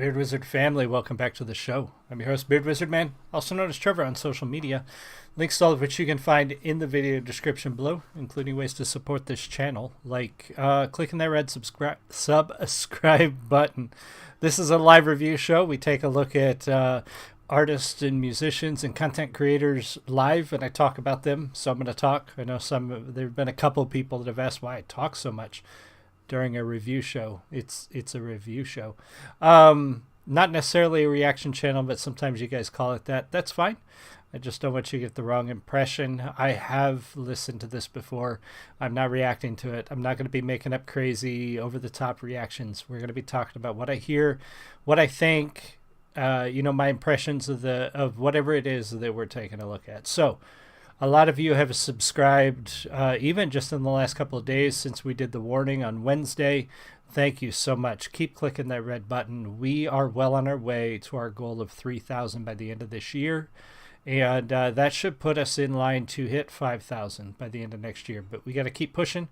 Beard Wizard family? Welcome back to the show. I'm your host, Beard Wizard Man, also known as Trevor on social media. Links to all of which you can find in the video description below, including ways to support this channel, like clicking that red subscribe button. This is a live review show. We take a look at artists and musicians and content creators live, and I talk about them. So I'm going to talk. I know there have been a couple of people that have asked why I talk so much during a review show. It's a review show. Not necessarily a reaction channel, but sometimes you guys call it that. That's fine. I just don't want you to get the wrong impression. I have listened to this before. I'm not reacting to it. I'm not going to be making up crazy over-the-top reactions. We're going to be talking about what I hear, what I think, my impressions of whatever it is that we're taking a look at. So a lot of you have subscribed, even just in the last couple of days since we did the warning on Wednesday. Thank you so much. Keep clicking that red button. We are well on our way to our goal of 3,000 by the end of this year. And that should put us in line to hit 5,000 by the end of next year. But we got to keep pushing,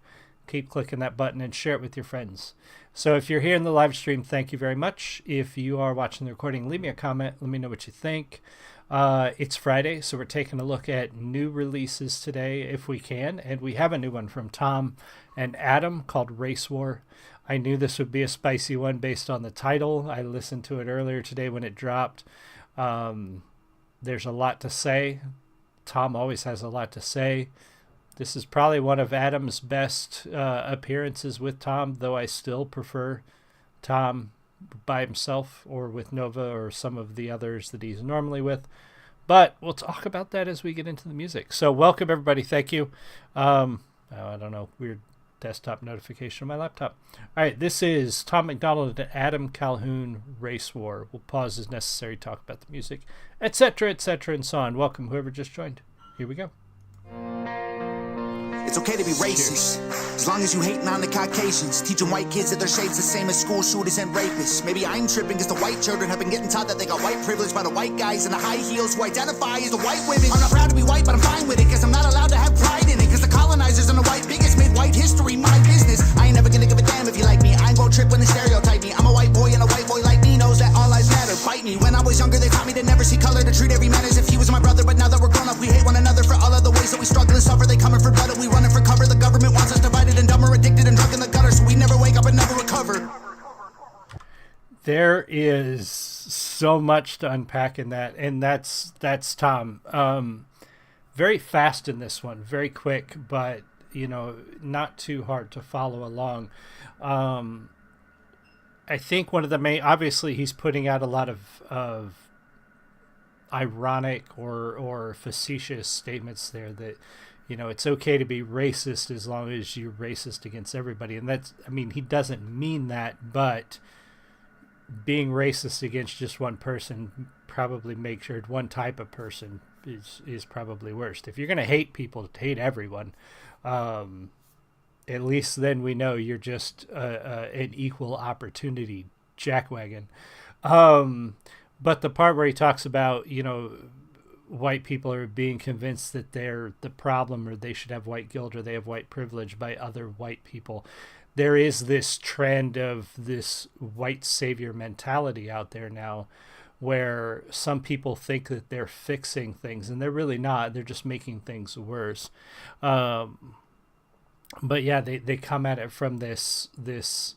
keep clicking that button, and share it with your friends. So if you're here in the live stream, thank you very much. If you are watching the recording, leave me a comment. Let me know what you think. It's Friday, so we're taking a look at new releases today if we can. And we have a new one from Tom and Adam called Race War. I knew this would be a spicy one based on the title. I listened to it earlier today when it dropped. There's a lot to say. Tom always has a lot to say. This is probably one of Adam's best appearances with Tom, though I still prefer Tom by himself or with Nova or some of the others that he's normally with. But we'll talk about that as we get into the music. So welcome, everybody. Thank you. I don't know, weird desktop notification on my laptop. All right, this is Tom MacDonald and Adam Calhoun, Race War. We'll pause as necessary, talk about the music, etc., and so on. Welcome, whoever just joined. Here we go. It's okay to be racist, as long as you hating on the Caucasians, teaching white kids that their shape's the same as school shooters and rapists. Maybe I'm tripping because the white children have been getting taught that they got white privilege by the white guys in the high heels who identify as the white women. I'm not proud to be white, but I'm fine with it, because I'm not allowed to have pride in it, because the colonizers and the white bigots made white history my business. I ain't never gonna give a damn if you like me. I ain't gon' trip when they stereotype me. I'm a white boy, and a white boy like me knows that all lives matter. Bite me. When I was younger, they taught me to never see color, to treat every man as if he was my brother. But now that we're grown up, we hate one another for all of the ways that we struggle and suffer. They coming for blood and we running for cover. The government wants us divided and dumber, addicted and drunk in the gutter, so we never wake up and never recover. There is so much to unpack in that, and that's Tom. Very fast in this one, very quick, but not too hard to follow along. I think one of the main, obviously he's putting out a lot of ironic or facetious statements there that, it's okay to be racist as long as you're racist against everybody. And he doesn't mean that, but being racist against just one person probably makes sure one type of person is probably worst. If you're going to hate people, hate everyone. At least then we know you're just an equal opportunity jackwagon. But the part where he talks about, white people are being convinced that they're the problem, or they should have white guilt, or they have white privilege by other white people. There is this trend of this white savior mentality out there now, where some people think that they're fixing things, and they're really not. They're just making things worse. But yeah, they come at it from this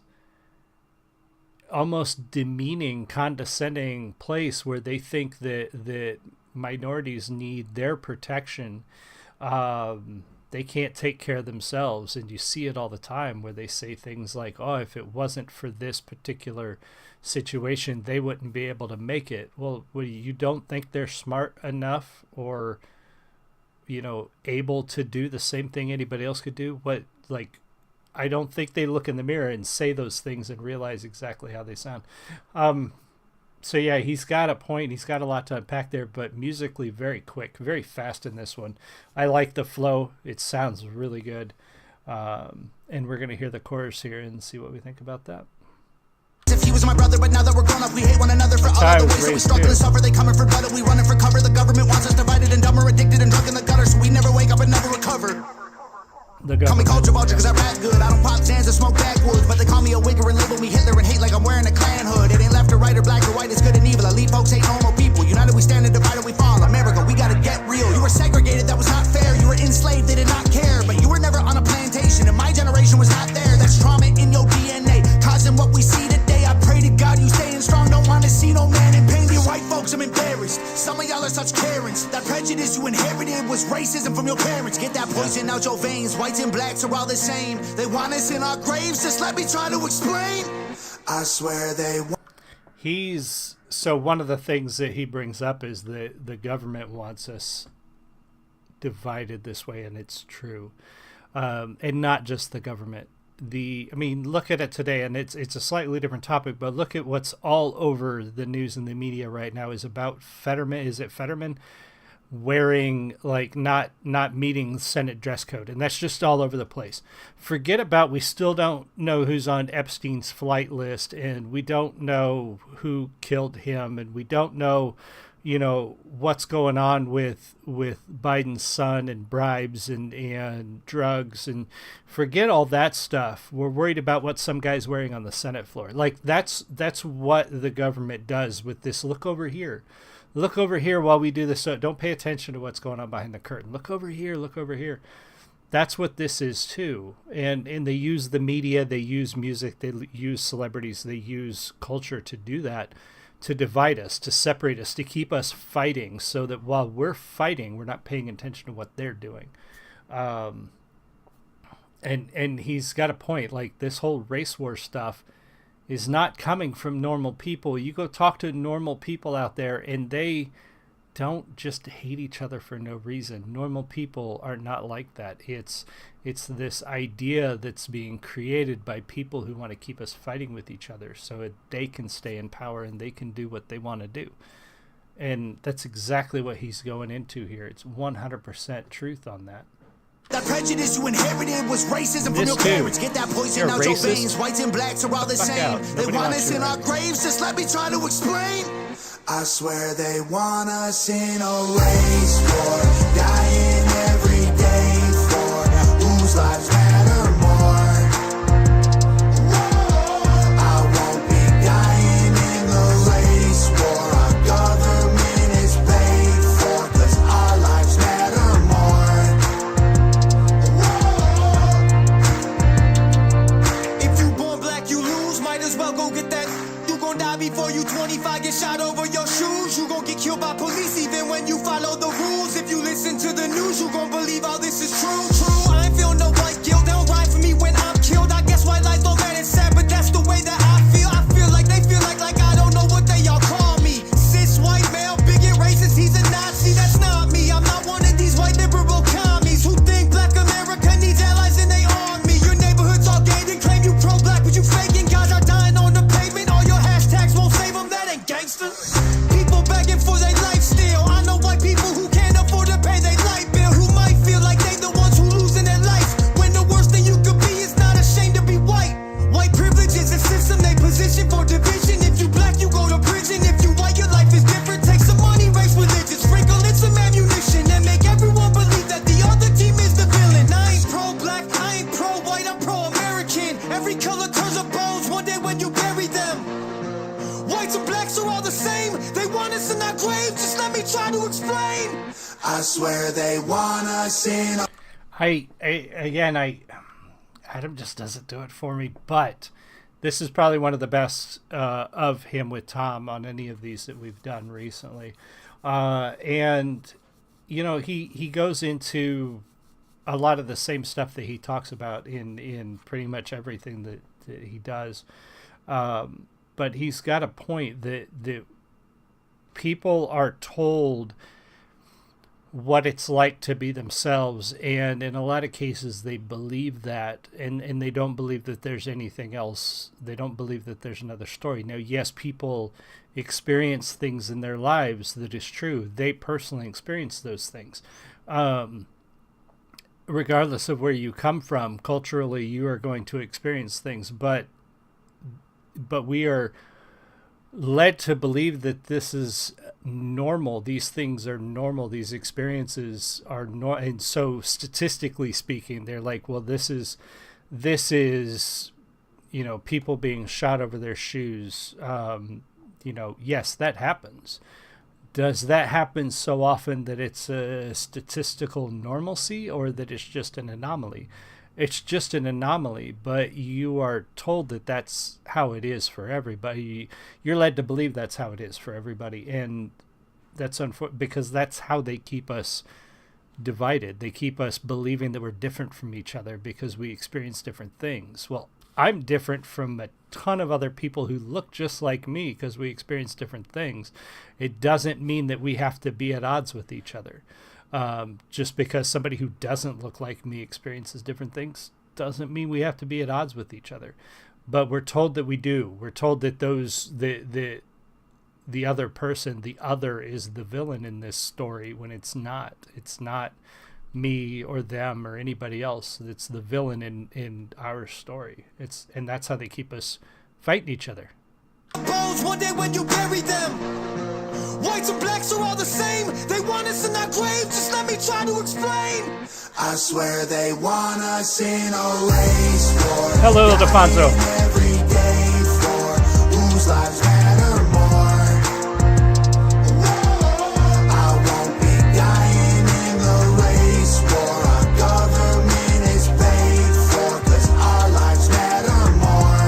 almost demeaning, condescending place where they think that minorities need their protection. They can't take care of themselves, and you see it all the time where they say things like, oh, if it wasn't for this particular situation, they wouldn't be able to make it. Well, you don't think they're smart enough or able to do the same thing anybody else could do? I don't think they look in the mirror and say those things and realize exactly how they sound. So yeah, he's got a point. He's got a lot to unpack there, but musically very quick, very fast in this one. I like the flow. It sounds really good. And we're going to hear the chorus here and see what we think about that. If he was my brother, but now that we're grown up, we hate one another for all of the ways that we struggle and suffer. They coming for blood and we running for cover. The government wants us divided and dumber, addicted and drunk in the gutter, so we never wake up and never recover. Call me culture vulture cause I rap good. I don't pop Zans or smoke backwoods, but they call me a wigger and label me Hitler and hate like I'm wearing a Klan hood. It ain't left or right or black or Elite folks ain't normal people. United we stand and divided we fall. America, we gotta get real. You were segregated, that was not fair. You were enslaved, they did not care. But you were never on a plantation, and my generation was not there. That's trauma in your DNA, causing what we see today. I pray to God you staying strong. Don't wanna see no man in pain. You white folks, I'm embarrassed. Some of y'all are such Karens. That prejudice you inherited was racism from your parents. Get that poison out your veins. Whites and blacks are all the same. They want us in our graves. Just let me try to explain. I swear they want. So one of the things that he brings up is that the government wants us divided this way, and it's true. And not just the government. Look at it today, and it's a slightly different topic, but look at what's all over the news and the media right now is about Fetterman. Is it Fetterman wearing, like, not meeting Senate dress code? And that's just all over the place. Forget about, we still don't know who's on Epstein's flight list, and we don't know who killed him, and we don't know, what's going on with Biden's son and bribes and drugs, and forget all that stuff. We're worried about what some guy's wearing on the Senate floor. Like, that's what the government does with this. Look over here while we do this. So don't pay attention to what's going on behind the curtain. Look over here. That's what this is too. And they use the media, they use music, they use celebrities, they use culture to do that, to divide us, to separate us, to keep us fighting, so that while we're fighting, we're not paying attention to what they're doing. And he's got a point. Like, this whole race war stuff is not coming from normal people. You go talk to normal people out there, and they don't just hate each other for no reason. Normal people are not like that. It's this idea that's being created by people who want to keep us fighting with each other so they can stay in power and they can do what they want to do. And that's exactly what he's going into here. It's 100% truth on that. That prejudice you inherited was racism from your parents. Get that poison out your veins. Whites and blacks are all the same. They want us in our graves. Just let me try to explain. I swear they want us in a race war, dying every day for whose lives matter more. I won't be dying in the race war. Our government is paid for, 'cause our lives matter more. If you born black, you lose. Might as well go get that. You gon' die before you 25, get shot over your shoes. You gon' get killed by police even when you follow the rules. If you listen to the news, you gon' believe all this is true. I ain't feel no white guilt. They don't ride for me when I'm killed. I guess white life don't matter, it's sad, but that's the way that I feel. I feel like they feel like I don't know what they all call me. Cis white male, bigot, racist, he's a Nazi. That's not me. I'm not one of these white liberal commies who think black America needs allies in their army. Your neighborhood's all gated and claim you pro-black, but you faking. Guys are dying on the pavement. All your hashtags won't save them. That ain't gangster. People begging for their life still. I know white people who can't afford to pay their light bill, who might feel like they the ones who losing their life, when the worst thing you could be is not ashamed to be white. White privilege is a system they position for division. If you black, you go to prison. If you white, your life is different. Take some money, race religion, sprinkle in some ammunition, and make everyone believe that the other team is the villain. I ain't pro-black, I ain't pro-white, I'm pro-American. Every color turns to bones one day when you bury them. Whites and blacks are all the same. They want us in our graves. Just let me try to explain. I swear they want us in. Adam just doesn't do it for me. But this is probably one of the best of him with Tom on any of these that we've done recently. And he goes into a lot of the same stuff that he talks about in pretty much everything that he does. But he's got a point that people are told what it's like to be themselves, and in a lot of cases they believe that, and they don't believe that there's anything else. They don't believe that there's another story. Now, yes, people experience things in their lives that is true. They personally experience those things. Regardless of where you come from, culturally, you are going to experience things, but we are led to believe that this is normal. These things are normal. These experiences are normal. And so statistically speaking, they're like, well, this is, people being shot over their shoes, yes, that happens. Does that happen so often that it's a statistical normalcy, or that it's just an anomaly? It's just an anomaly, but you are told that that's how it is for everybody. You're led to believe that's how it is for everybody, and that's unfortunate, because that's how they keep us divided. They keep us believing that we're different from each other because we experience different things. Well, I'm different from a ton of other people who look just like me because we experience different things. It doesn't mean that we have to be at odds with each other. Just because somebody who doesn't look like me experiences different things doesn't mean we have to be at odds with each other. But we're told that we do. We're told that the other person, the other, is the villain in this story, when it's not. It's not me or them or anybody else. It's the villain in our story. And that's how they keep us fighting each other. Bones one day when you bury them. Whites and blacks are all the same. They want us in our graves. Just let me try to explain. I swear they want us in a race war. Hello, DeFonso. Every day for whose lives matter more. I won't be dying in the race war. Our government is paid for, 'cause our lives matter more.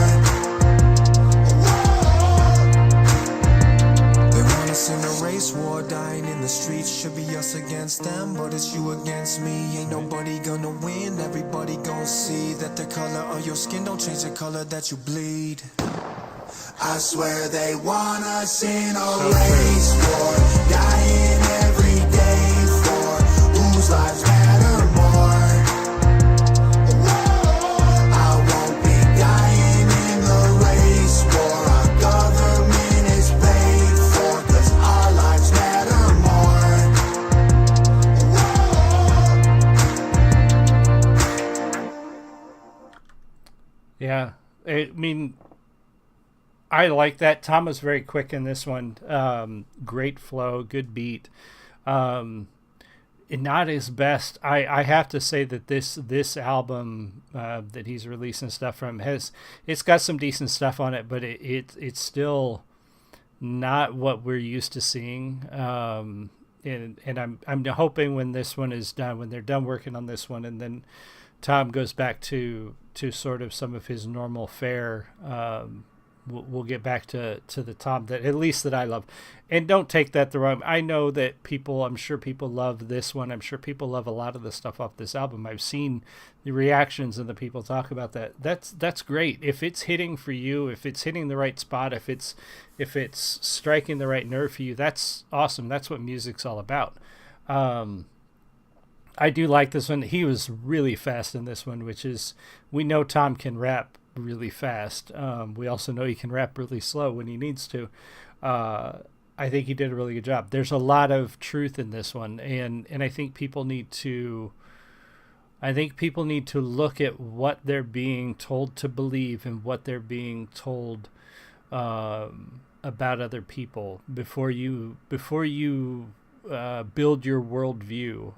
They want us in a race war, dying in the streets. Should be us against them, but it's you against me. Ain't nobody gonna win. Everybody gonna see that the color of your skin don't change the color that you bleed. I swear they want us in a race war, dying every day for whose lives matter more. I won't be dying in the race war. Our government is paid for, 'cause our lives matter more. Yeah, I mean, I like that. Tom was very quick in this one. Great flow, good beat. Not his best. I have to say that this album that he's releasing stuff from it's got some decent stuff on it, but it's still not what we're used to seeing. And I'm hoping when this one is done, when they're done working on this one, and then Tom goes back to sort of some of his normal fare, we'll get back to the Tom that at least that I love. And don't take that the wrong. I know that I'm sure people love this one. I'm sure people love a lot of the stuff off this album. I've seen the reactions and the people talk about that. That's great. If it's hitting for you, if it's hitting the right spot, if it's striking the right nerve for you, that's awesome. That's what music's all about. I do like this one. He was really fast in this one, which is, we know Tom can rap really fast. We also know he can rap really slow when he needs to. I think he did a really good job. There's a lot of truth in this one, and I think people need to look at what they're being told to believe and what they're being told about other people before you build your worldview.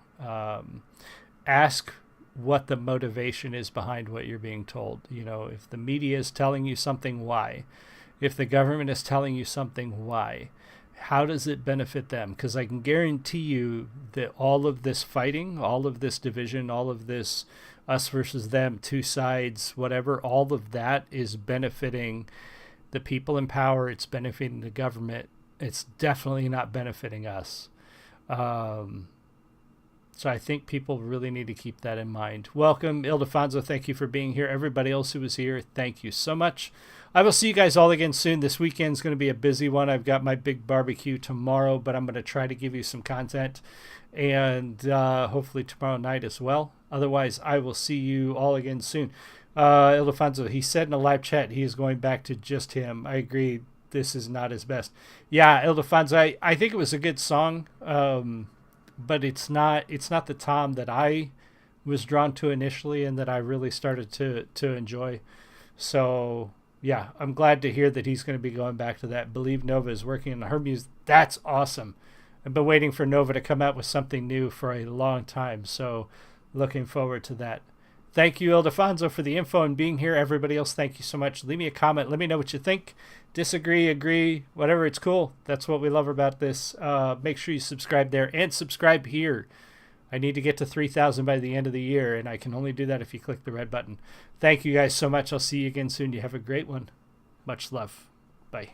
Ask what the motivation is behind what you're being told. If the media is telling you something, why? If the government is telling you something, why? How does it benefit them? Because I can guarantee you that all of this fighting, all of this division, all of this us versus them, two sides, whatever, all of that is benefiting the people in power. It's benefiting the government. It's definitely not benefiting us. So I think people really need to keep that in mind. Welcome, Ildefonso. Thank you for being here. Everybody else who was here, thank you so much. I will see you guys all again soon. This weekend's going to be a busy one. I've got my big barbecue tomorrow, but I'm going to try to give you some content, and hopefully tomorrow night as well. Otherwise, I will see you all again soon. Ildefonso, he said in a live chat he is going back to just him. I agree. This is not his best. Yeah, Ildefonso, I think it was a good song. But it's not the Tom that I was drawn to initially and that I really started to enjoy. So yeah, I'm glad to hear that he's going to be going back to that. Believe Nova is working on her music. That's awesome. I've been waiting for Nova to come out with something new for a long time, so looking forward to that. Thank you, Ildefonso, for the info and being here. Everybody else, thank you so much. Leave me a comment. Let me know what you think. Disagree, agree, whatever, it's cool. That's what we love about this. Make sure you subscribe there and subscribe here. I need to get to 3,000 by the end of the year, and I can only do that if you click the red button. Thank you guys so much. I'll see you again soon. You have a great one. Much love. Bye.